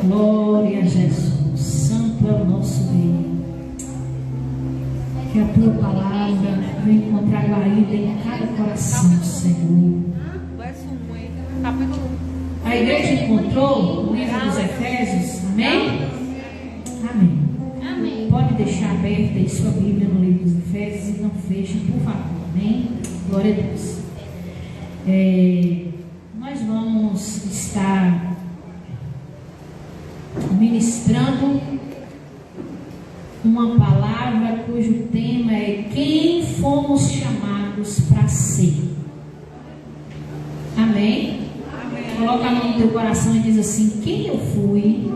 Glória a Jesus. Santo é o nosso Deus. Que a tua palavra venha encontrar guarida em cada coração, Senhor. A igreja encontrou o livro dos Efésios. Amém? Amém. Amém. Pode deixar aberta aí sua Bíblia no livro dos Efésios e não feche, por favor. Amém? Glória a Deus. Nós vamos estar ministrando uma palavra cujo tema é quem fomos chamados para ser. Amém? Amém. Coloca a mão no teu coração e diz assim: quem eu fui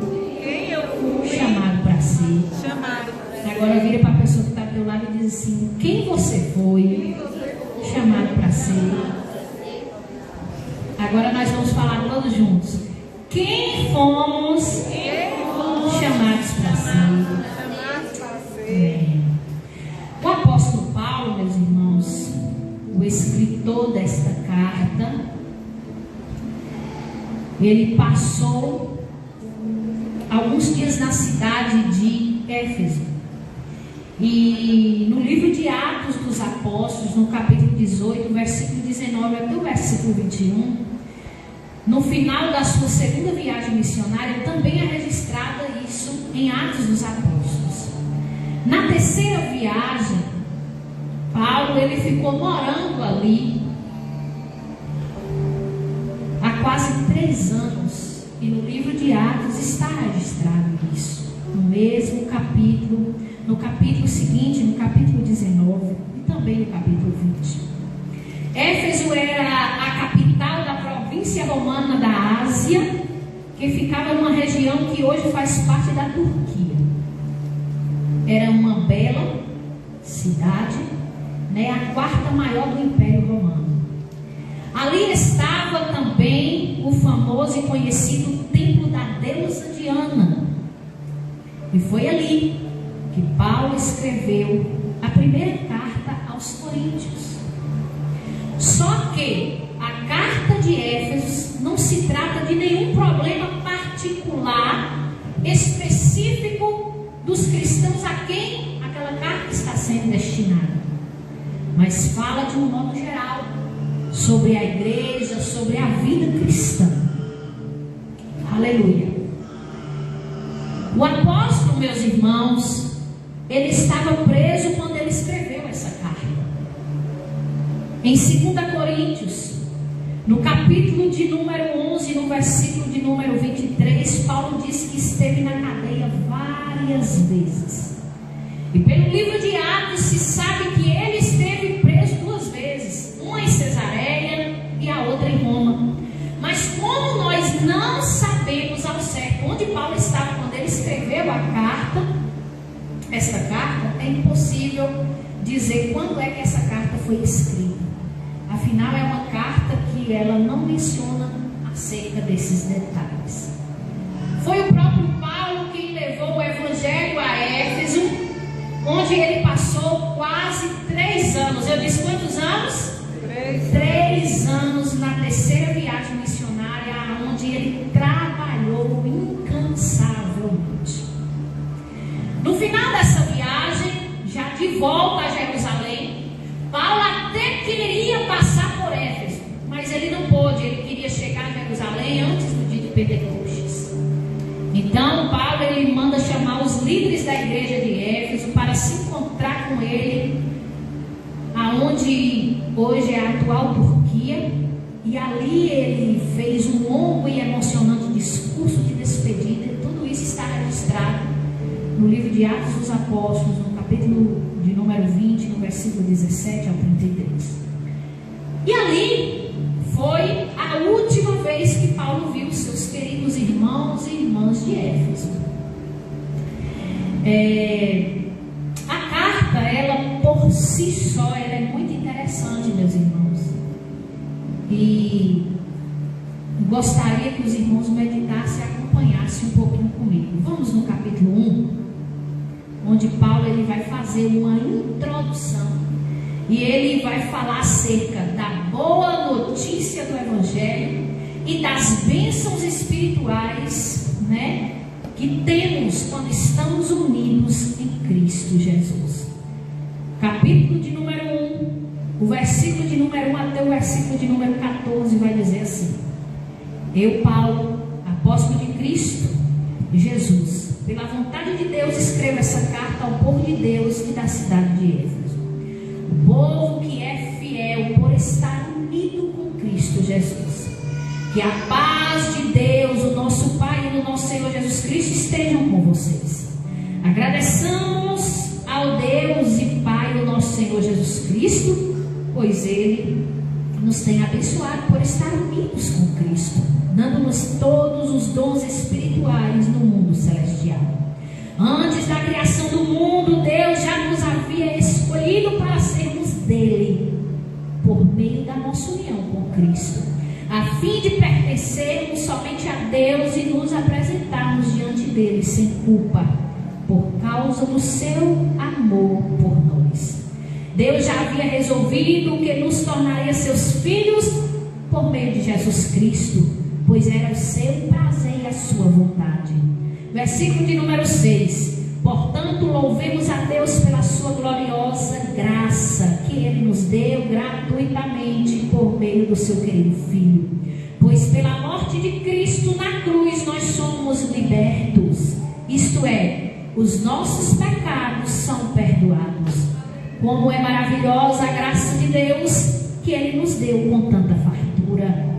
chamado para ser. Agora vira para a pessoa que está do teu lado e diz assim: quem você foi chamado para ser. Agora nós vamos falar todos juntos. Quem fomos chamados para ser. O apóstolo Paulo, meus irmãos, o escritor desta carta, ele passou alguns dias na cidade de Éfeso. E no livro de Atos dos Apóstolos, no capítulo 18, versículo 19 até o versículo 21, no final da sua segunda viagem missionária, também é registrada isso em Atos dos Apóstolos. Na terceira viagem, Paulo ele ficou morando ali há quase 3 anos. E no livro de Atos está registrado isso. No mesmo capítulo, no capítulo seguinte, no capítulo 19 e também no capítulo 20. Éfeso era a capital da província romana da Ásia, que ficava numa região que hoje faz parte da Turquia. Era uma bela cidade, a 4ª maior do Império Romano. Ali estava também o famoso e conhecido templo da deusa Diana. E foi ali que Paulo escreveu a primeira carta aos Coríntios. Só que a carta de Éfeso não se trata de nenhum problema particular, específico dos cristãos a quem aquela carta está sendo destinada, mas fala de um modo geral sobre a igreja, sobre a vida cristã. Aleluia. O apóstolo, meus irmãos, ele estava preso quando ele escreveu essa carta. Em 2 Coríntios, no capítulo de número 11, no versículo de número 23, Paulo diz que esteve na cadeia várias vezes. E pelo livro de Atos se sabe que ele esteve preso 2 vezes, uma em Cesareia e a outra em Roma. Mas como nós não sabemos ao certo onde Paulo estava quando ele escreveu a carta, esta carta, é impossível dizer quando é que essa carta foi escrita. Afinal, é uma carta que ela não menciona acerca desses detalhes. Foi o próprio Paulo quem levou o evangelho a Éfeso, onde ele passou quase 3 anos. Eu disse quantos anos? 3 anos na terceira viagem missionária, onde ele trabalhou incansavelmente. No final dessa viagem, já de volta a Jerusalém, Paulo até queria passar por Éfeso, mas ele não pôde. Ele queria chegar a Jerusalém antes do dia de Pentecostes. Então Paulo ele manda chamar os líderes da igreja de Éfeso para se encontrar com ele aonde hoje é a atual Turquia, e ali ele fez um longo e emocionante discurso de despedida. E tudo isso está registrado no livro de Atos dos Apóstolos, no capítulo de número 20, no versículo 17 ao 33. E ali foi a última vez que Paulo viu seus queridos irmãos e irmãs de Éfeso. A carta, ela por si só, ela é muito interessante, meus irmãos. E gostaria que os irmãos meditassem e acompanhassem um pouquinho comigo. Vamos no capítulo 1, onde Paulo ele vai fazer uma introdução. E ele vai falar acerca da boa notícia do Evangelho e e das bênçãos espirituais, né, que temos quando estamos unidos em Cristo Jesus. Capítulo de número 1, o versículo de número 1 até o versículo de número 14 vai dizer assim: eu, Paulo, apóstolo de Cristo Jesus, pela vontade de Deus, escrevo essa carta ao povo de Deus e da cidade de Éfeso, o povo que é fiel por estar unido com Cristo Jesus. Que a paz de Deus, o nosso Pai e do nosso Senhor Jesus Cristo estejam com vocês. Agradeçamos ao Deus e Pai do nosso Senhor Jesus Cristo, pois Ele nos tem abençoado por estar unidos com Cristo, dando-nos todos os dons espirituais no mundo celestial. Antes da criação do mundo, Deus já nos havia escolhido para sermos dele, por meio da nossa união com Cristo, a fim de pertencermos somente a Deus e nos apresentarmos diante dele sem culpa, por causa do seu amor por nós. Deus já havia resolvido que nos tornaria seus filhos por meio de Jesus Cristo, pois era o seu prazer e a sua vontade. Versículo de número 6: portanto, louvemos a Deus pela sua gloriosa graça, que Ele nos deu gratuitamente por meio do seu querido Filho. Pois pela morte de Cristo na cruz nós somos libertos, isto é, os nossos pecados são perdoados. Como é maravilhosa a graça de Deus, que Ele nos deu com tanta fartura.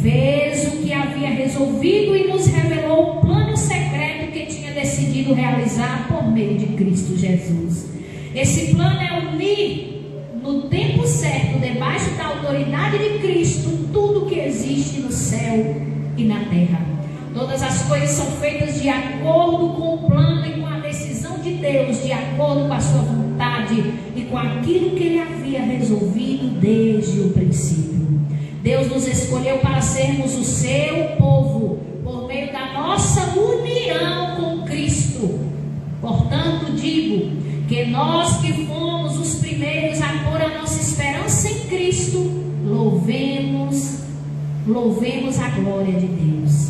Fez o que havia resolvido e nos revelou o plano secreto que tinha decidido realizar por meio de Cristo Jesus. Esse plano é unir no tempo certo, debaixo da autoridade de Cristo, tudo que existe no céu e na terra. Todas as coisas são feitas de acordo com o plano e com a decisão de Deus, de acordo com a sua vontade e com aquilo que Ele havia resolvido desde o princípio. Deus nos escolheu para sermos o seu povo, por meio da nossa união com Cristo. Portanto, digo que nós que fomos os primeiros a pôr a nossa esperança em Cristo, louvemos a glória de Deus.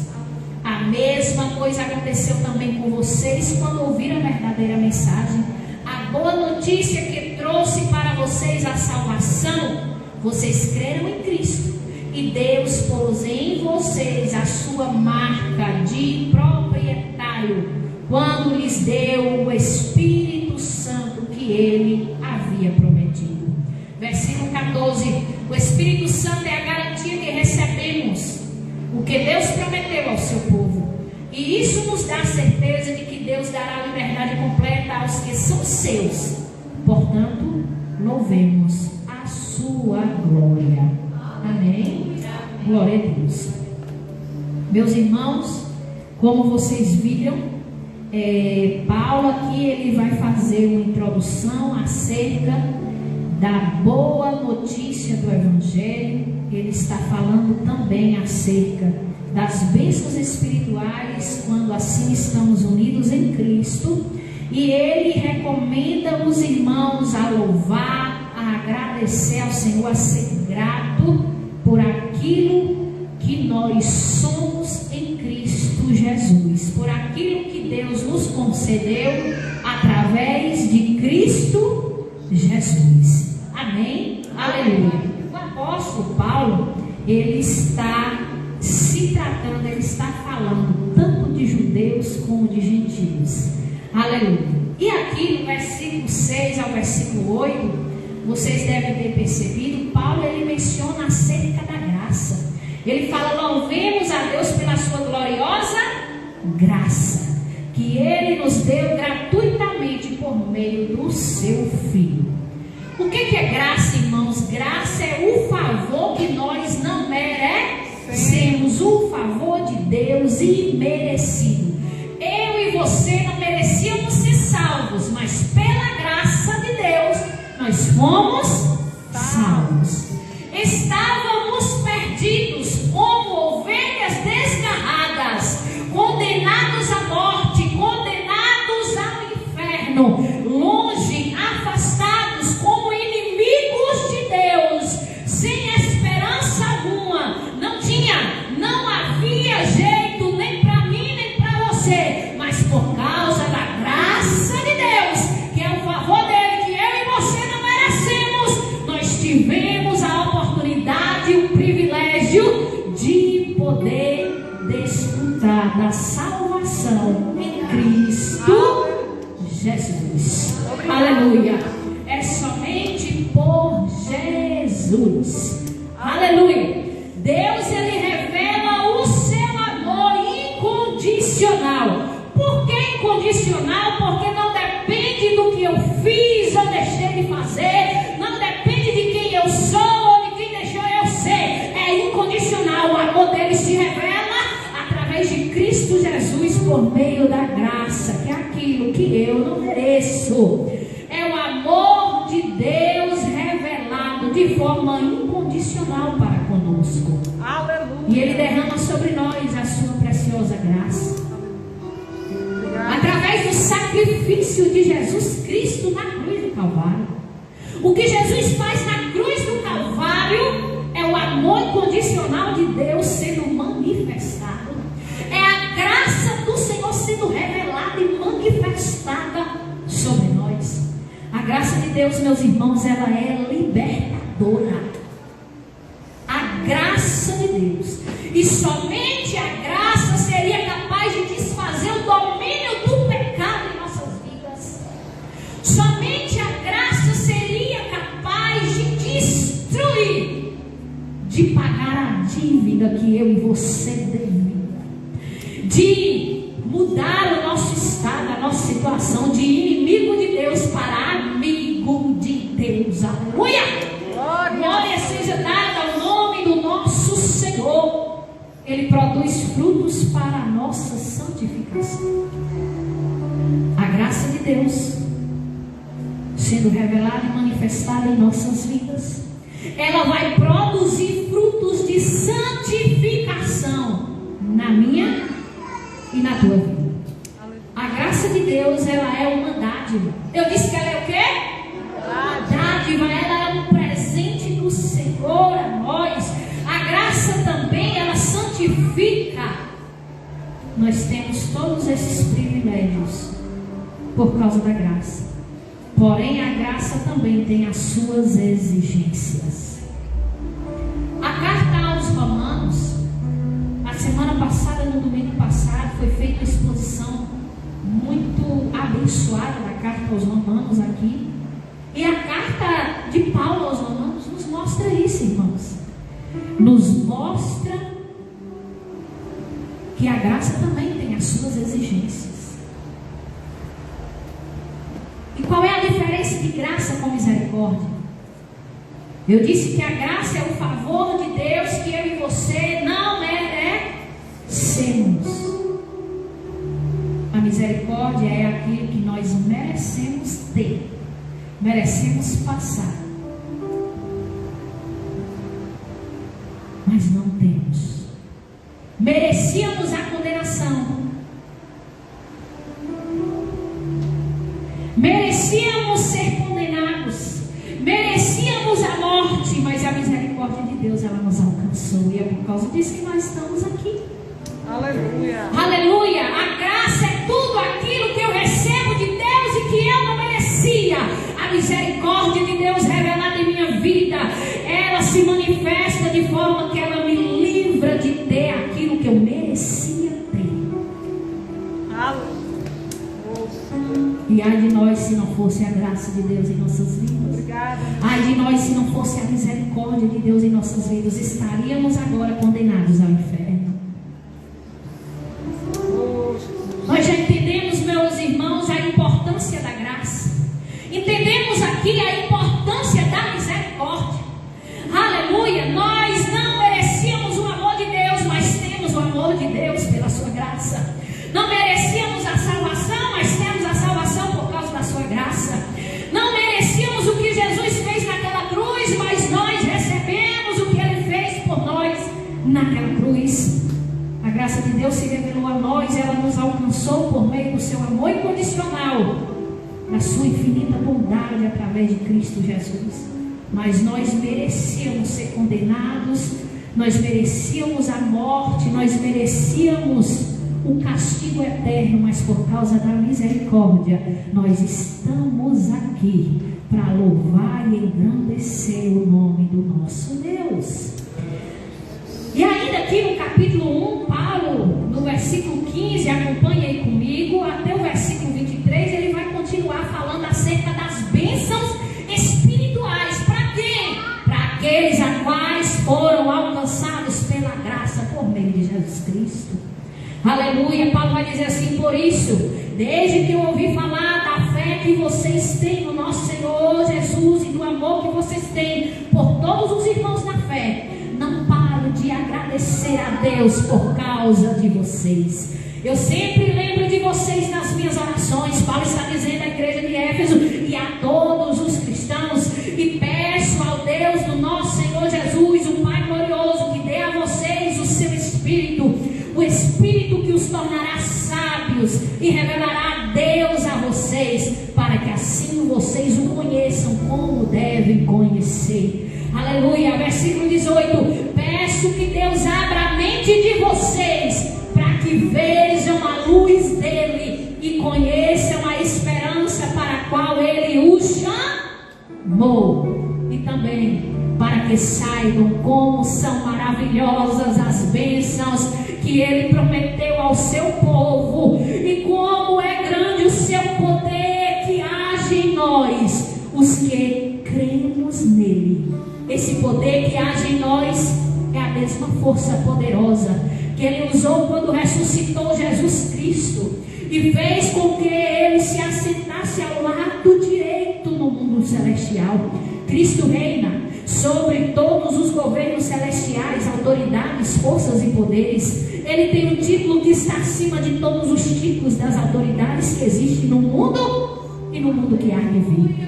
A mesma coisa aconteceu também com vocês quando ouviram a verdadeira mensagem, a boa notícia que trouxe para vocês a salvação. Vocês creram em Cristo e Deus pôs em vocês a sua marca de proprietário quando lhes deu o Espírito Santo que Ele havia prometido. Versículo 14: o Espírito Santo é a garantia que recebemos o que Deus prometeu ao seu povo, e isso nos dá a certeza de que Deus dará a liberdade completa aos que são seus. Portanto, louvemos a sua glória. Amém? Glória a Deus. Meus irmãos, como vocês viram, Paulo aqui ele vai fazer uma introdução acerca da boa notícia do Evangelho. Ele está falando também acerca das bênçãos espirituais quando assim estamos unidos em Cristo, e ele recomenda os irmãos a louvar, a agradecer ao Senhor, a ser grato por aquilo que nós somos em Cristo Jesus, por aquilo que Deus nos concedeu através de Cristo Jesus. Amém? Aleluia. O apóstolo Paulo, ele está se tratando, ele está falando tanto de judeus como de gentios. Aleluia. E aqui no versículo 6 ao versículo 8, vocês devem ter percebido, Paulo ele menciona acerca da graça. Ele fala: louvemos a Deus pela sua gloriosa graça, que Ele nos deu gratuitamente por meio do seu Filho. O que é graça, irmãos? Graça é o favor que nós não merecemos, o favor de Deus imerecido. Eu e você não merecíamos ser salvos, mas pela graça de Deus nós fomos salvos. Estávamos perdidos como ovelhas desgarradas, condenados à morte, condenados ao inferno, longe, afastados, como inimigos de Deus, sem esperança alguma. Não desfrutar da salvação em Cristo Jesus. Aleluia. É somente por Jesus. Aleluia. Deus, ele revela o seu amor incondicional. Por que incondicional? Porque não depende do que eu fiz ou deixei de fazer. Não depende de quem eu sou ou de quem deixou eu ser. É incondicional. O amor dele se revela através de Cristo Jesus por meio da graça, que é aquilo que eu não mereço. É o amor de Deus revelado de forma incondicional para conosco. Aleluia. E ele derrama sobre nós a sua preciosa graça. Através do sacrifício de Jesus Cristo na cruz do Calvário. O que Jesus faz na cruz do Calvário é o amor incondicional de Deus sendo manifestado. É a graça do Senhor sendo revelada e manifestada sobre nós. A graça de Deus, meus irmãos, ela é libertadora. A graça de Deus. E somente a graça seria capaz de desfazer o domínio do pecado em nossas vidas. Somente a graça seria capaz de destruir, de pagar a dívida que eu e você devia, de mudar o nosso estado, a nossa situação de inimigo de Deus para amigo de Deus. Aleluia! Glória seja dada ao nome do nosso Senhor. Ele produz frutos para a nossa santificação. A graça de Deus sendo revelada e manifestada em nossas vidas, ela vai produzir frutos de santificação na minha e na tua vida. A graça de Deus, ela é uma dádiva. Eu disse que ela é o quê? Uma dádiva. Ela é um presente do Senhor a nós. A graça também, ela santifica. Nós temos todos esses privilégios por causa da graça. Porém, a graça também tem as suas exigências. A carta aos Romanos, a semana passada, no domingo passado, foi feita uma exposição muito abençoada da carta aos Romanos aqui. E a carta de Paulo aos Romanos nos mostra isso, irmãos. Nos mostra que a graça também tem as suas exigências. E qual é a diferença de graça com misericórdia? Eu disse que a graça é o favor de Deus que eu e você não merecemos. A misericórdia é aquilo que nós merecemos ter, merecemos passar, mas não temos. Merecíamos a condenação, merecíamos ser condenados, merecíamos a morte, mas a misericórdia de Deus, ela nos alcançou, e é por causa disso que nós estamos aqui. Aleluia. Aleluia. A graça é tudo aquilo que eu recebo de Deus e que eu não merecia. A misericórdia de Deus revelada em minha vida, ela se manifesta de forma que ela me livra de ter aquilo que eu merecia ter. Aleluia. E ai de nós se não fosse a graça de Deus em nossas vidas. Obrigada. Ai de nós se não fosse a misericórdia de Deus em nossas vidas. Estaríamos agora condenados ao inferno. Nós já entendemos, meus irmãos, a importância da graça. Entendemos aqui a importância da misericórdia. Aleluia. Nós não merecíamos o amor de Deus, mas temos o amor de Deus pela sua graça. Não merecíamos a salvação, mas temos a salvação por causa da sua graça. Não merecíamos o que Jesus fez naquela cruz, mas nós recebemos o que Ele fez por nós naquela cruz. A graça de Deus se revelou a nós, ela nos alcançou por meio do seu amor incondicional, da sua infinita bondade através de Cristo Jesus. Mas nós merecíamos ser condenados, nós merecíamos a morte, nós merecíamos o castigo eterno, mas por causa da misericórdia, nós estamos aqui para louvar e engrandecer o nome do nosso Deus. E ainda aqui no capítulo 1, Paulo, no versículo Aleluia. Paulo vai dizer assim: por isso, desde que eu ouvi falar da fé que vocês têm no nosso Senhor Jesus e do amor que vocês têm por todos os irmãos na fé, não paro de agradecer a Deus por causa de vocês. Eu sempre lembro de vocês nas minhas orações. Paulo está dizendo à igreja de Éfeso e a todos os cristãos, e peço ao Deus do nosso Senhor Jesus, o Pai glorioso, que dê a vocês o seu Espírito, o Espírito que os tornará sábios e revelará a Deus a vocês, para que assim vocês o conheçam como devem conhecer. Aleluia. Versículo 18: peço que Deus abra a mente de vocês, para que vejam a luz dele e conheçam a esperança para a qual ele os chamou, e também para que saibam como são maravilhosas as bênçãos que ele prometeu ao seu povo, e como é grande o seu poder que age em nós, os que cremos nele. Esse poder que age em nós é a mesma força poderosa que ele usou quando ressuscitou Jesus Cristo e fez com que ele se assentasse ao lado direito no mundo celestial. Cristo reina sobre todos os governos celestiais, autoridades, forças e poderes. Ele tem um título que está acima de todos os títulos das autoridades que existem no mundo e no mundo que há de vir.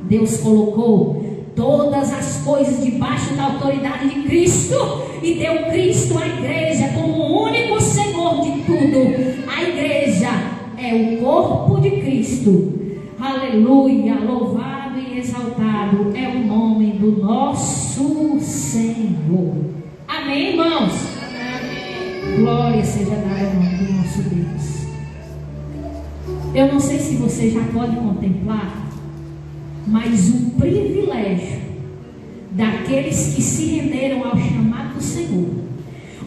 Deus colocou todas as coisas debaixo da autoridade de Cristo e deu Cristo à igreja como o único Senhor de tudo. A igreja é o corpo de Cristo. Aleluia. Louvado e exaltado é o nome do nosso Senhor. Amém, irmãos? Amém. Glória seja dada ao nome do nosso Deus. Eu não sei se você já pode contemplar, mas o privilégio daqueles que se renderam ao chamado do Senhor,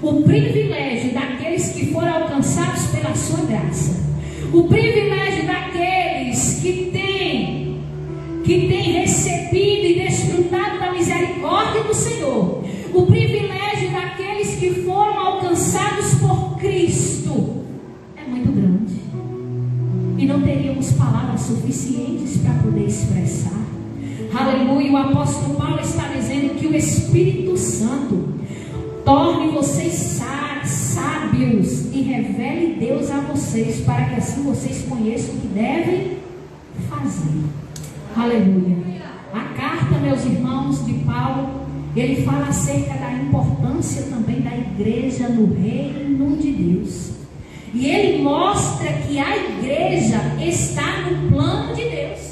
o privilégio daqueles que foram alcançados pela sua graça, o privilégio daqueles que têm recebido e desfrutado da misericórdia do Senhor, o privilégio daqueles que foram alcançados por Cristo é muito grande. E não teríamos palavras suficientes para poder expressar. Aleluia. O apóstolo Paulo está dizendo que o Espírito Santo torne vocês sábios e revele Deus a vocês, para que assim vocês conheçam o que devem fazer. Aleluia. A carta, meus irmãos, de Paulo, ele fala acerca da importância também da igreja no reino de Deus. E ele mostra que a igreja está no plano de Deus.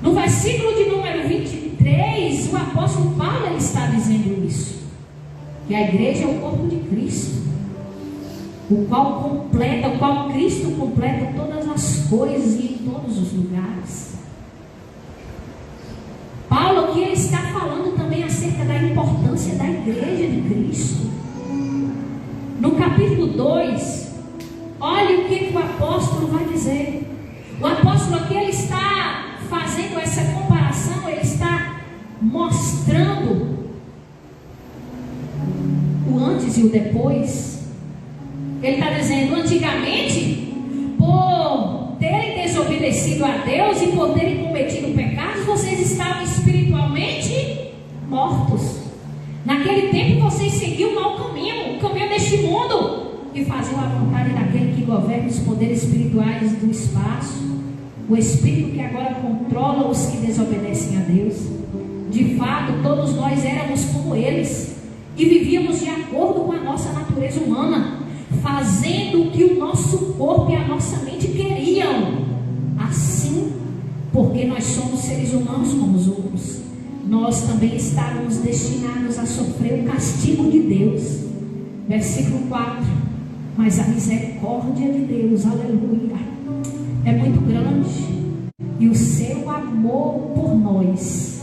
No versículo de número 23, o apóstolo Paulo ele está dizendo isso. Que a igreja é o corpo de Cristo, o qual Cristo completa todas as coisas e em todos os lugares. Paulo aqui ele está falando também acerca da importância da igreja de Cristo. No capítulo 2, olha o que o apóstolo vai dizer. O apóstolo aqui ele está fazendo essa comparação, ele está mostrando o antes e o depois. Ele está dizendo: antigamente, por terem desobedecido a Deus e por terem cometido pecados, vocês estavam espiritualmente mortos. Naquele tempo vocês seguiam o mau caminho, o caminho deste mundo, e faziam a vontade daquele que governa os poderes espirituais do espaço, o espírito que agora controla os que desobedecem a Deus. De fato, todos nós éramos como eles e vivíamos de acordo com a nossa natureza humana, fazendo o que o nosso corpo e a nossa mente queriam. Assim, porque nós somos seres humanos como os outros, nós também estávamos destinados a sofrer o castigo de Deus. Versículo 4: mas a misericórdia de Deus, aleluia, é muito grande, e o seu amor por nós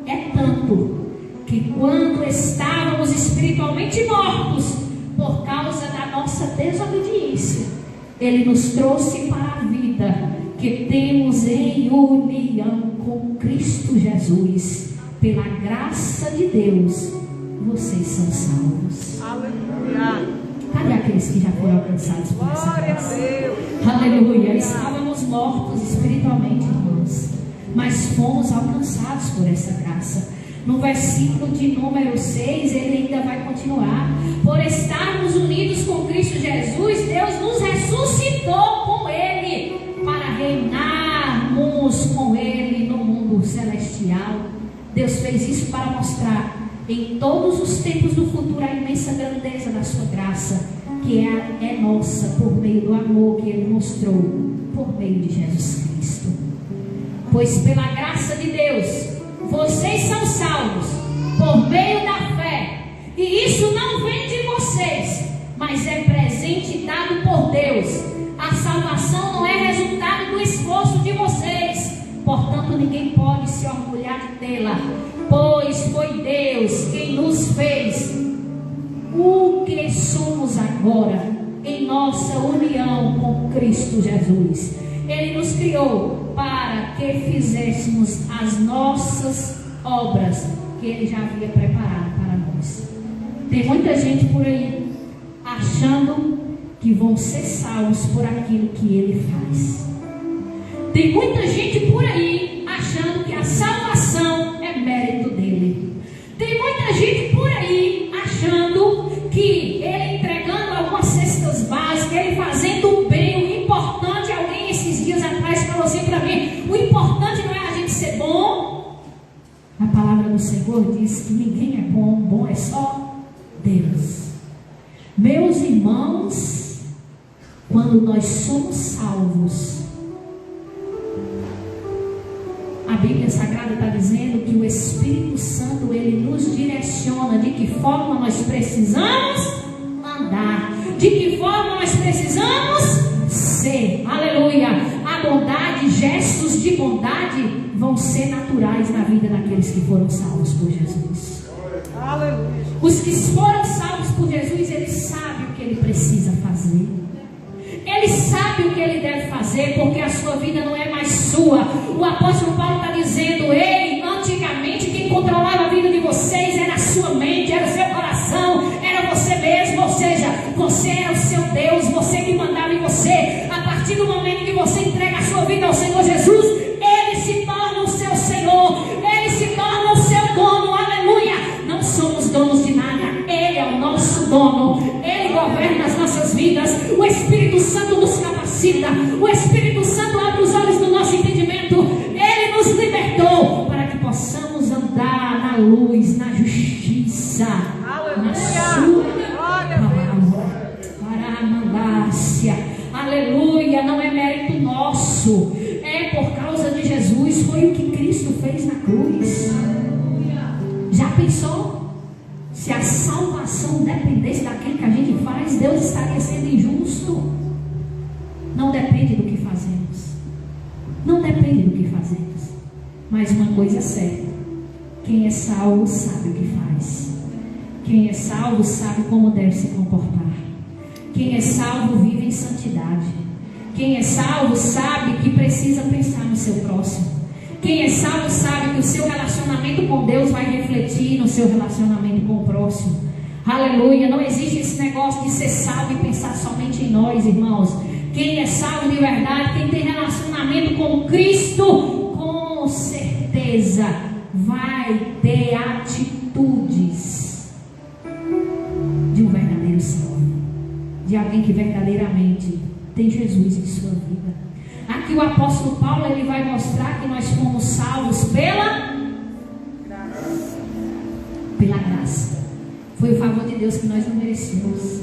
é tanto, que quando estávamos espiritualmente mortos por causa da nossa desobediência, Ele nos trouxe para a vida que temos em união com Cristo Jesus. Pela graça de Deus, vocês são salvos. Aleluia. Cadê aqueles que já foram alcançados por essa graça? Aleluia. Estávamos mortos espiritualmente, irmãos, mas fomos alcançados por essa graça. No versículo de número 6, ele ainda vai continuar: por estarmos unidos com Cristo Jesus, Deus nos ressuscitou com Ele, para reinarmos com Ele no mundo celestial. Deus fez isso para mostrar em todos os tempos do futuro a imensa grandeza da sua graça, que é nossa por meio do amor que Ele mostrou por meio de Jesus Cristo. Pois pela graça de Deus vocês são salvos por meio da fé, e isso não vem de vocês, mas é presente dado por Deus. A salvação não é resultado do esforço de vocês, portanto ninguém pode se orgulhar de tê-la, pois foi Deus quem nos fez o que somos agora em nossa união com Cristo Jesus. Ele nos criou para que fizéssemos as nossas obras que Ele já havia preparado para nós. Tem muita gente por aí achando que vão ser salvos por aquilo que Ele faz. Tem muita gente por aí achando que a salvação é mérito dele. Tem muita gente por aí achando que Ele entregando algumas cestas básicas, Ele fazendo o bem, o importante, alguém esses dias atrás falou assim para mim: o importante não é a gente ser bom. A palavra do Senhor diz que ninguém é bom, bom é só Deus. Meus irmãos, quando nós somos salvos, a Bíblia Sagrada está dizendo que o Espírito Santo, ele nos direciona de que forma nós precisamos andar, de que forma nós precisamos ser. Aleluia. A bondade, gestos de bondade vão ser naturais na vida daqueles que foram salvos por Jesus. Aleluia. Os que foram salvos por Jesus, eles sabem o que ele precisa fazer. Ele sabe o que ele deve fazer, porque a sua vida não é mais sua. O apóstolo Paulo está dizendo: ei, antigamente quem controlava a vida de vocês era a sua mente, era o seu coração, era você mesmo. Ou seja, você era o seu Deus, você que mandava em você. A partir do momento que você entrega a sua vida ao Senhor Jesus, Ele se torna o seu Senhor, Ele se torna o seu dono. Aleluia. Não somos donos de nada, Ele é o nosso dono. Ele governa as nossas vidas. O Espírito Santo nos capacita, o Espírito Santo abre os olhos do nosso entendimento. Ele nos libertou para que possamos andar na luz, na justiça, na sua palavra, para a mandácia. Aleluia. Não é mérito nosso, é por causa de Jesus. Foi o que Cristo fez na cruz. Já pensou? Se a salvação dependesse daquilo que a gente faz, Deus estaria sendo injusto. Não depende do que fazemos. Não depende do que fazemos. Mas uma coisa é certa: quem é salvo sabe o que faz. Quem é salvo sabe como deve se comportar. Quem é salvo vive em santidade. Quem é salvo sabe que precisa pensar no seu próximo. Quem é salvo sabe que o seu relacionamento com Deus vai refletir no seu relacionamento com o próximo. Aleluia. Não existe esse negócio de ser salvo e pensar somente em nós, irmãos. Quem é salvo de verdade, quem tem relacionamento com Cristo, com certeza vai ter atitudes de um verdadeiro salvo, de alguém que verdadeiramente tem Jesus em sua vida. Aqui o apóstolo Paulo, ele vai mostrar que nós fomos salvos pela graça. Foi o favor de Deus que nós não merecemos.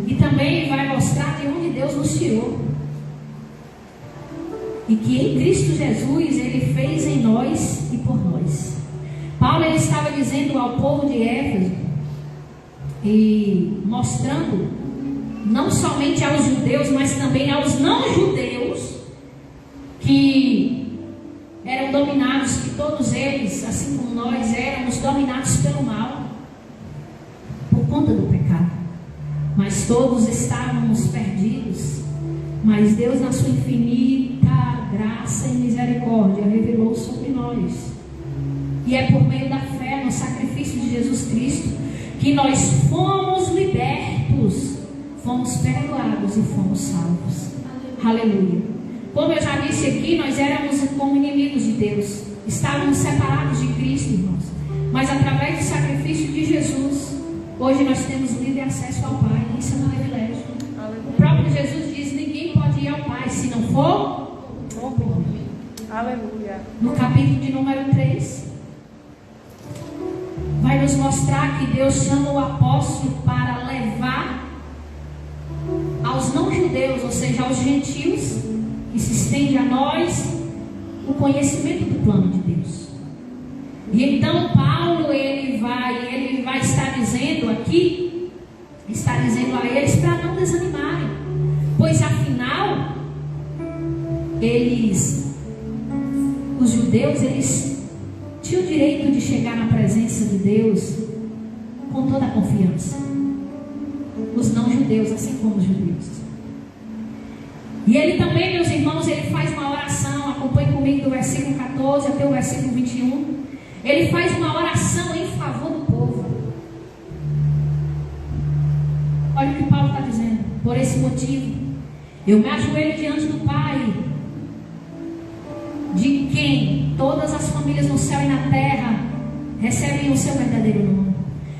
E também vai mostrar de onde Deus nos tirou. E que em Cristo Jesus Ele fez em nós e por nós. Paulo, ele estava dizendo ao povo de Éfeso e mostrando não somente aos judeus, mas também aos não judeus, que eram dominados, que todos eles, assim como nós, éramos dominados pelo mal, por conta do pecado. Mas todos estávamos perdidos. Mas Deus, na sua infinita graça e misericórdia, revelou sobre nós. E é por meio da fé no sacrifício de Jesus Cristo que nós fomos libertos, fomos perdoados e fomos salvos. Aleluia. Como eu já disse aqui, nós éramos como inimigos de Deus, estávamos separados de Cristo, irmãos, mas através do sacrifício de Jesus, hoje nós temos livre acesso ao Pai. Isso é um privilégio. O próprio Jesus diz: ninguém pode ir ao Pai se não for por mim. Aleluia. No capítulo de número 3, vai nos mostrar que Deus chama o apóstolo para levar aos não-judeus, ou seja, aos gentios, que se estende a nós, o conhecimento do plano de Deus. E então Paulo, ele vai estar dizendo aqui, está dizendo a eles para não desanimarem, pois afinal, os judeus, eles tinham o direito de chegar na presença de Deus com toda a confiança. Os não-judeus, assim como os judeus. E ele também, meus irmãos, ele faz uma oração. Acompanhe comigo do versículo 14 até o versículo 21. Ele faz uma oração em favor do povo. Olha o que Paulo está dizendo. Por esse motivo, eu me ajoelho diante do Pai, de quem todas as famílias no céu e na terra recebem o seu verdadeiro nome,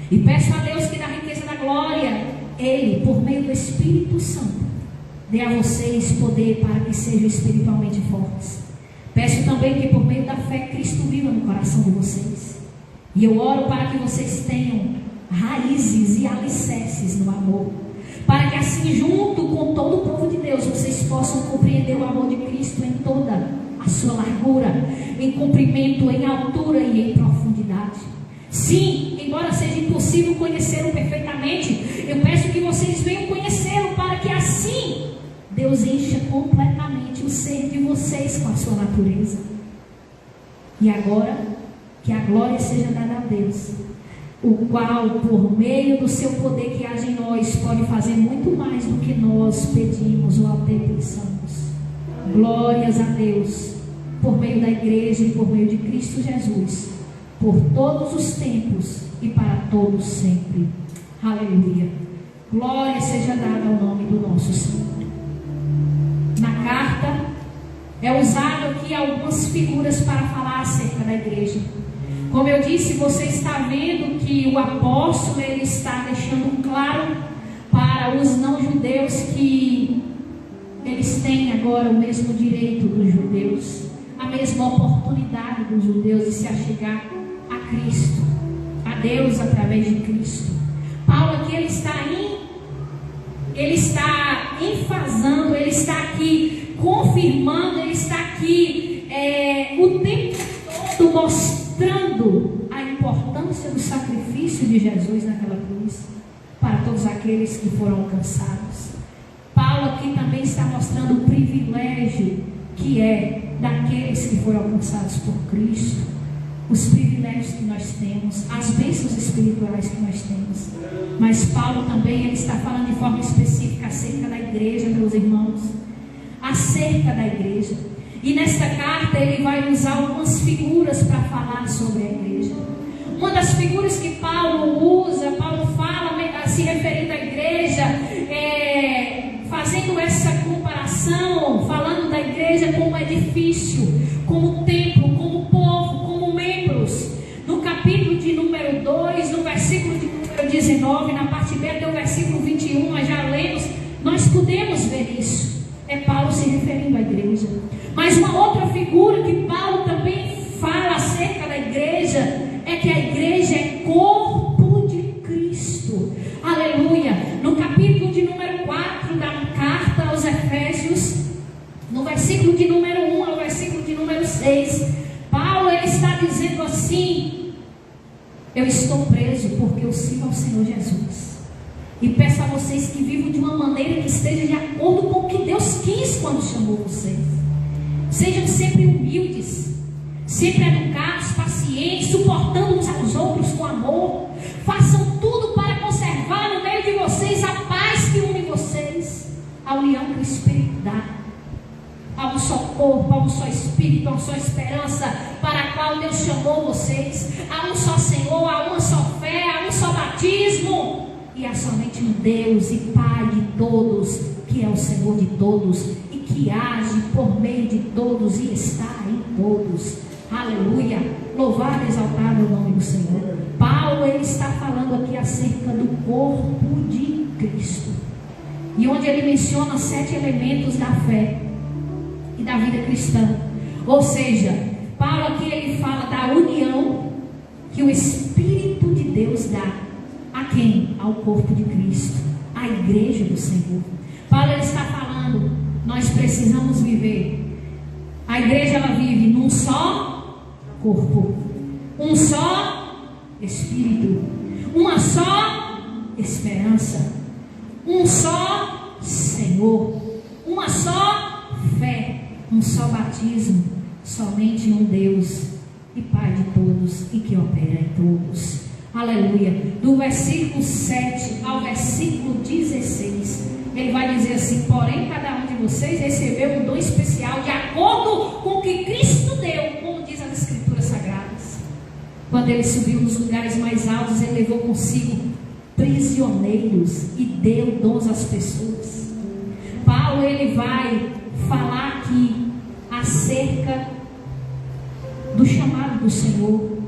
e peço a Deus que da riqueza da glória, Ele, por meio do Espírito Santo, dê a vocês poder para que sejam espiritualmente fortes. Peço também que por meio da fé Cristo viva no coração de vocês. E eu oro para que vocês tenham raízes e alicerces no amor, para que assim, junto com todo o povo de Deus, vocês possam compreender o amor de Cristo em toda a sua largura, em comprimento, em altura e em profundidade. Sim, embora seja impossível conhecê-lo perfeitamente, eu peço que vocês venham conhecê-lo, para que assim Deus encha completamente o ser de vocês com a sua natureza. E agora, que a glória seja dada a Deus, o qual, por meio do seu poder que age em nós, pode fazer muito mais do que nós pedimos ou até pensamos. Glórias a Deus, por meio da igreja e por meio de Cristo Jesus, por todos os tempos e para todos sempre. Aleluia. Glória seja dada ao nome do nosso Senhor. Na carta é usado aqui algumas figuras para falar acerca da igreja. Como eu disse, você está vendo que o apóstolo, ele está deixando claro para os não-judeus que eles têm agora o mesmo direito dos judeus, a mesma oportunidade dos judeus de se achegar a Cristo, a Deus através de Cristo. Paulo aqui, ele está enfasando, ele está aqui confirmando, ele está aqui o tempo todo mostrando a importância do sacrifício de Jesus naquela cruz para todos aqueles que foram alcançados. Paulo aqui também está mostrando o privilégio que é daqueles que foram alcançados por Cristo, os privilégios que nós temos, as bênçãos espirituais que nós temos. Mas Paulo também, ele está falando de forma específica acerca da igreja, meus irmãos, acerca da igreja. E nesta carta ele vai usar algumas figuras para falar sobre a igreja. Uma das figuras que Paulo usa, Paulo fala, se referindo à igreja, fazendo essa comparação, falando da igreja como edifício, como templo, como povo, como membros. No capítulo de número 2, no versículo de número 19, na parte B até o versículo 21, nós já lemos, nós podemos ver isso. É Paulo se referindo à igreja. Mas uma outra figura que Paulo também fala acerca da igreja é que a igreja é corpo de Cristo. Aleluia. No capítulo de número 4 da carta aos Efésios, no versículo de número 1 ao versículo de número 6, Paulo, ele está dizendo assim: eu estou preso porque eu sirvo ao Senhor Jesus, e peço a vocês que vivam de uma maneira que esteja de acordo com o que Deus quis quando chamou vocês. Sejam sempre humildes, sempre educados, pacientes, suportando uns aos outros com amor. Façam tudo para conservar no meio de vocês a paz que une vocês, a união que o Espírito dá, a um só corpo corpo, há um só Espírito, há uma só esperança para a qual Deus chamou vocês. Há um só Senhor, há uma só fé, há um só batismo. E há somente um Deus e Pai de todos, que é o Senhor de todos e que age por meio de todos e está em todos. Aleluia, louvado e exaltado é o nome do Senhor. Paulo, ele está falando aqui acerca do corpo de Cristo, e onde ele menciona 7 elementos da fé e da vida cristã. Ou seja, Paulo aqui ele fala da união que o Espírito de Deus dá a quem? Ao corpo de Cristo, à igreja do Senhor. Paulo ele está falando, nós precisamos viver. A igreja ela vive num só corpo, um só Espírito, uma só esperança, um só Senhor, uma só fé, um só batismo, somente um Deus e Pai de todos e que opera em todos. Aleluia. Do versículo 7 ao versículo 16, ele vai dizer assim: porém cada um de vocês recebeu um dom especial de acordo com o que Cristo deu, como diz as Escrituras Sagradas. Quando ele subiu nos lugares mais altos, ele levou consigo prisioneiros e deu dons às pessoas. Paulo ele vai falar aqui acerca do chamado do Senhor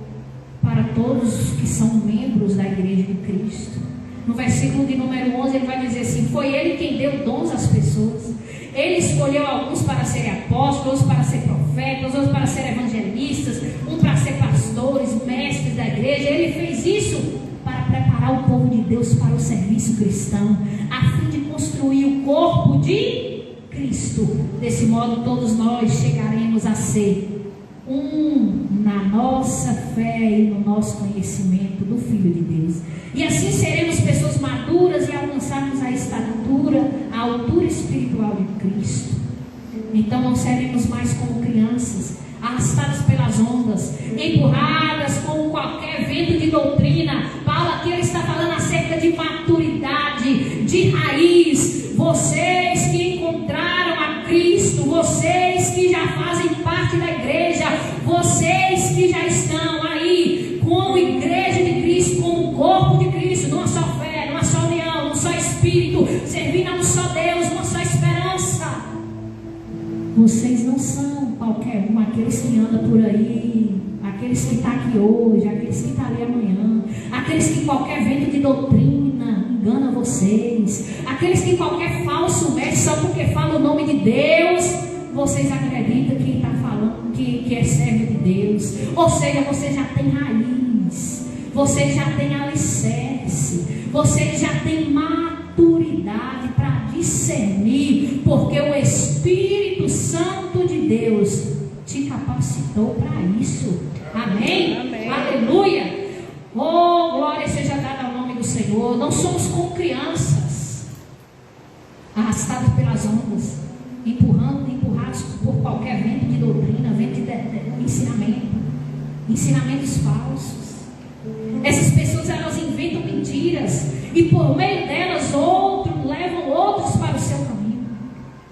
para todos os que são membros da igreja de Cristo. No versículo de número 11 ele vai dizer assim: foi ele quem deu dons às pessoas. Ele escolheu alguns para serem apóstolos, outros para ser profetas, outros para ser evangelistas, um para ser pastores, mestres da igreja. Ele fez isso para preparar o povo de Deus para o serviço cristão, a fim de construir o corpo de Cristo. Desse modo todos nós chegaremos a ser um na nossa fé e no nosso conhecimento do Filho de Deus. E assim seremos pessoas maduras e alcançarmos a estatura, a altura espiritual de Cristo. Então não seremos mais como crianças, arrastadas pelas ondas, empurradas com qualquer vento de doutrina. Paulo aqui ele está falando acerca de maturidade, de raiz. Vocês que encontraram a Cristo, vocês que já fazem parte da igreja, vocês que já estão aí como igreja de Cristo, como corpo de Cristo, numa só fé, numa só união, num só Espírito, servindo a um só Deus, uma só esperança. Vocês não são qualquer um, aqueles que andam por aí, aqueles que estão aqui hoje, aqueles que estão ali amanhã, aqueles que qualquer vento de doutrina engana vocês, aqueles que qualquer falso mestre, só porque fala o nome de Deus, vocês acreditam que está falando que é servo de Deus. Ou seja, você já tem raiz, você já tem alicerce, você já tem maturidade para discernir, porque o Espírito Santo de Deus te capacitou para isso. Amém? Amém. Aleluia. Oh, glória seja dada ao nome do Senhor. Não somos como crianças arrastados pelas ondas, empurrados por qualquer vento de doutrina, vento de ensinamentos falsos. Essas pessoas elas inventam mentiras e por meio delas levam outros para o seu caminho.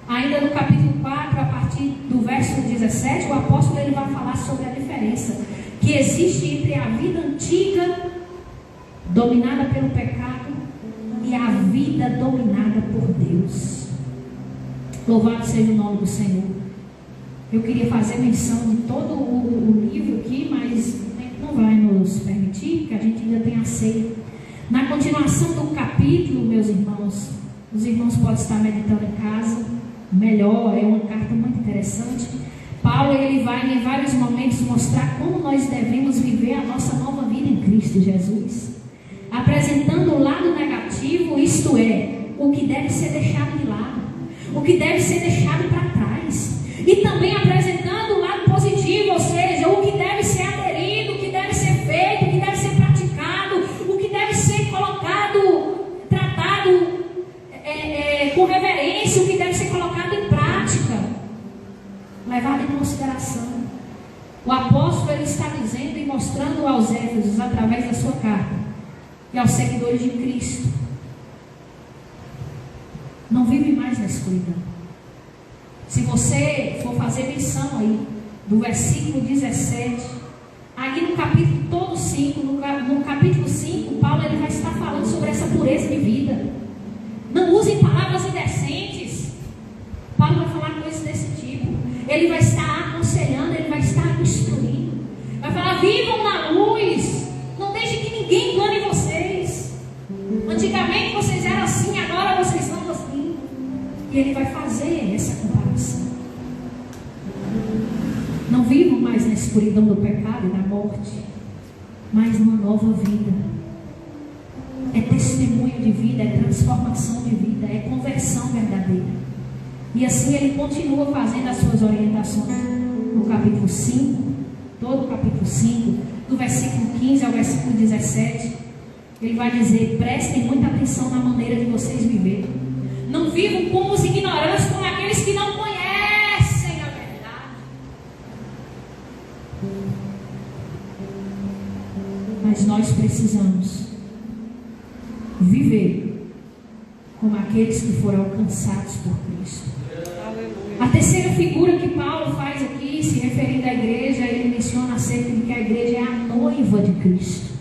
Ainda no capítulo 4, a partir do verso 17, o apóstolo ele vai falar sobre a diferença que existe entre a vida antiga dominada pelo pecado e a vida dominada por Deus. Louvado seja o nome do Senhor. Eu queria fazer menção de todo o livro aqui, mas o tempo não vai nos permitir, porque a gente ainda tem a ceia. Na continuação do capítulo, meus irmãos, os irmãos podem estar meditando em casa, melhor, é uma carta muito interessante. Paulo ele vai em vários momentos mostrar como nós devemos viver a nossa nova vida em Cristo Jesus, apresentando o lado negativo, isto é, o que deve ser deixado de lado, o que deve ser deixado para trás, e também apresentando o lado positivo, ou seja, o que deve ser aderido, o que deve ser feito, o que deve ser praticado, o que deve ser colocado, tratado com reverência, o que deve ser colocado em prática, levado em consideração. O apóstolo ele está dizendo e mostrando aos Éfesos, através da sua carta, e aos seguidores de Cristo: não vive mais na escuridão. Se você você for fazer menção aí, do versículo 17, aí no capítulo todo 5, no capítulo 5, Paulo ele vai estar falando sobre essa pureza de vida. Não usem palavras indecentes. Paulo vai falar coisas desse tipo. Ele vai estar aconselhando, ele vai estar instruindo. Vai falar: vivam na luz. Não deixem que ninguém engane vocês. Antigamente vocês eram assim, agora vocês são assim. E ele vai fazer essa comparação. Não vivam mais na escuridão do pecado e da morte, mas numa nova vida. É testemunho de vida, é transformação de vida, é conversão verdadeira. E assim ele continua fazendo as suas orientações no capítulo 5, todo o capítulo 5, do versículo 15 ao versículo 17. Ele vai dizer: prestem muita atenção na maneira de vocês viverem. Não vivam como os ignorantes, como aqueles que não conhecem a verdade. Mas nós precisamos viver como aqueles que foram alcançados por Cristo. A terceira figura que Paulo faz aqui, se referindo à igreja, ele menciona acerca de que a igreja é a noiva de Cristo.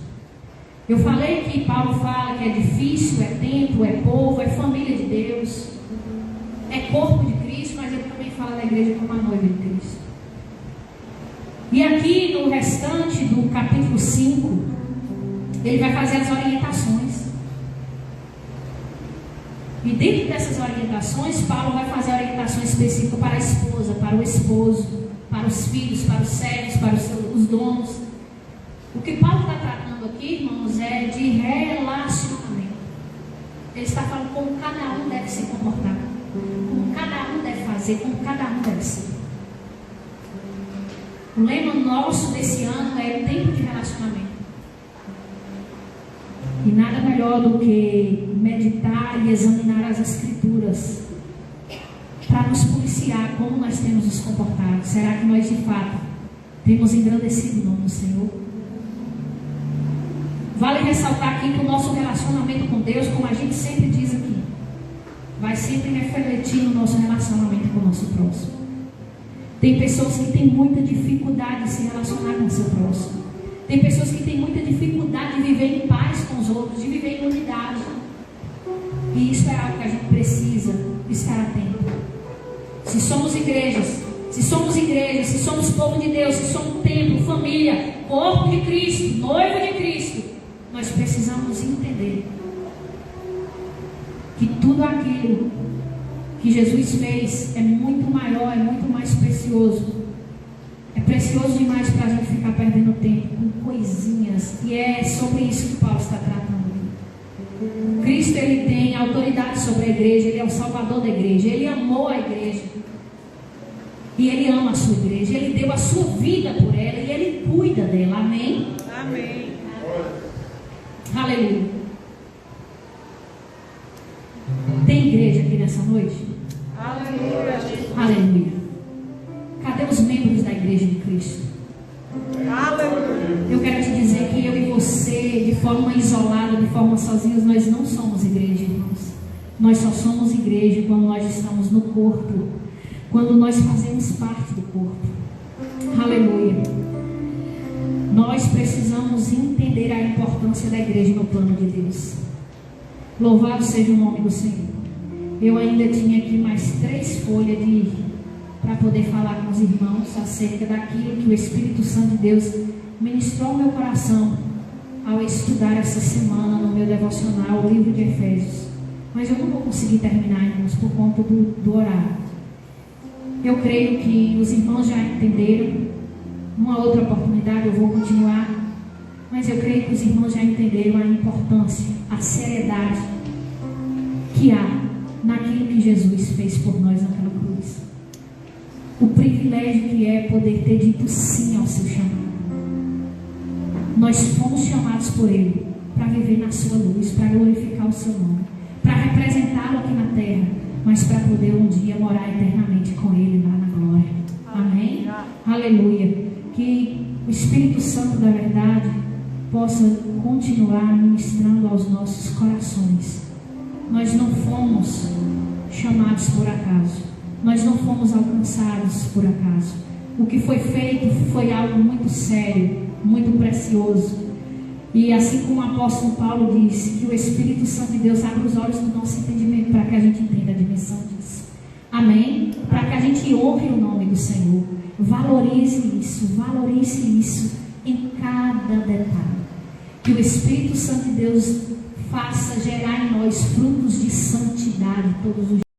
Eu falei que Paulo fala que é edifício, é templo, é povo, é família de Deus, é corpo de Cristo, mas ele também fala da igreja como a noiva de Cristo. E aqui no restante do capítulo 5, ele vai fazer as orientações. E dentro dessas orientações, Paulo vai fazer orientações específicas para a esposa, para o esposo, para os filhos, para os servos, para os donos. O que Paulo está tratando aqui, irmãos, é de relacionamento. Ele está falando como cada um deve se comportar, como cada um deve fazer, como cada um deve ser. O lema nosso desse ano é tempo de relacionamento. E nada melhor do que meditar e examinar as Escrituras para nos policiar como nós temos nos comportado. Será que nós de fato temos engrandecido o nome do Senhor? Vale ressaltar aqui que o nosso relacionamento com Deus, como a gente sempre diz aqui, vai sempre refletir no nosso relacionamento com o nosso próximo. Tem pessoas que têm muita dificuldade de se relacionar com o seu próximo. Tem pessoas que têm muita dificuldade de viver em paz com os outros, de viver em unidade. E isso é algo que a gente precisa estar atento. Se somos igrejas, se somos povo de Deus, se somos templo, família, corpo de Cristo, noiva de Cristo, nós precisamos entender que tudo aquilo que Jesus fez é muito maior, é muito mais precioso. É precioso demais para a gente ficar perdendo tempo com coisinhas. E é sobre isso que Paulo está tratando. Cristo, ele tem autoridade sobre a igreja. Ele é o salvador da igreja. Ele amou a igreja. E ele ama a sua igreja. Ele deu a sua vida por ela. E ele cuida dela. Amém? Amém. Aleluia. Tem igreja aqui nessa noite? Aleluia. Aleluia. Cadê os membros da igreja de Cristo? Aleluia. Eu quero te dizer que eu e você, de forma isolada, de forma sozinhos, nós não somos igreja, irmãos. Nós só somos igreja quando nós estamos no corpo, quando nós fazemos parte do corpo. Aleluia. Nós precisamos entender a importância da igreja no plano de Deus. Louvado seja o nome do Senhor. Eu ainda tinha aqui mais 3 folhas para poder falar com os irmãos acerca daquilo que o Espírito Santo de Deus ministrou ao meu coração ao estudar essa semana no meu devocional, o livro de Efésios. Mas eu não vou conseguir terminar, irmãos, por conta do horário. Eu creio que os irmãos já entenderam. Numa outra oportunidade eu vou continuar, mas eu creio que os irmãos já entenderam a importância, a seriedade que há naquilo que Jesus fez por nós naquela cruz. O privilégio que é poder ter dito sim ao seu chamado. Nós fomos chamados por Ele para viver na sua luz, para glorificar o seu nome, para representá-lo aqui na terra, mas para poder um dia morar eternamente com Ele lá na glória. Amém? Aleluia. Que o Espírito Santo da verdade possa continuar ministrando aos nossos corações. Nós não fomos chamados por acaso. Nós não fomos alcançados por acaso. O que foi feito foi algo muito sério, muito precioso. E assim como o apóstolo Paulo disse, que o Espírito Santo de Deus abra os olhos do nosso entendimento para que a gente entenda a dimensão disso. Amém? Para que a gente honre o nome do Senhor. Valorize isso em cada detalhe. Que o Espírito Santo de Deus faça gerar em nós frutos de santidade todos os dias.